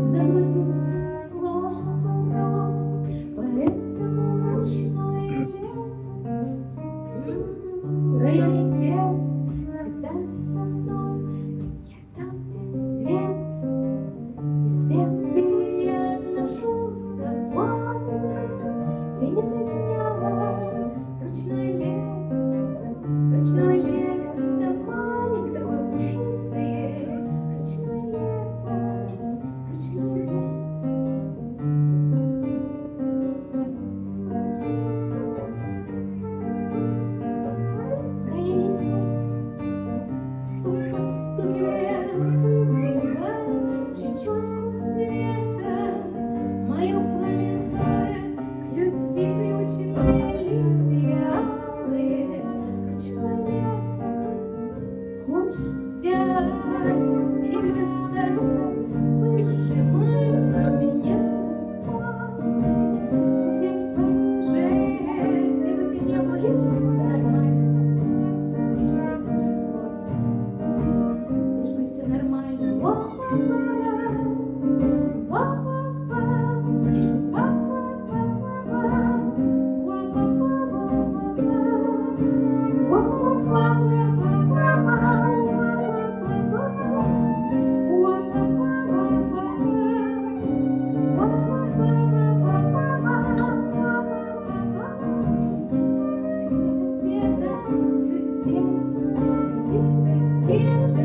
Заблудиться сложно порой, поэтому ночное лето в районе взять всегда со мной. Я там, где свет, и свет, где я ношу с собой день ото дня. Ручное лето, маленькое такое пушистое, ручное лето, ручное лето. В районе сердца стук постукивая, выбивая чечетку света. Мое фламенкое к любви приученное листья алые. Ручное лето хочешь взять, меня без остатка выжимает всю меня насквозь. Пусть я в Париже, где бы ты ни был, лишь бы все нормально там у тебя срослось, лишь бы все нормально. Ты где-то, где-то, где-то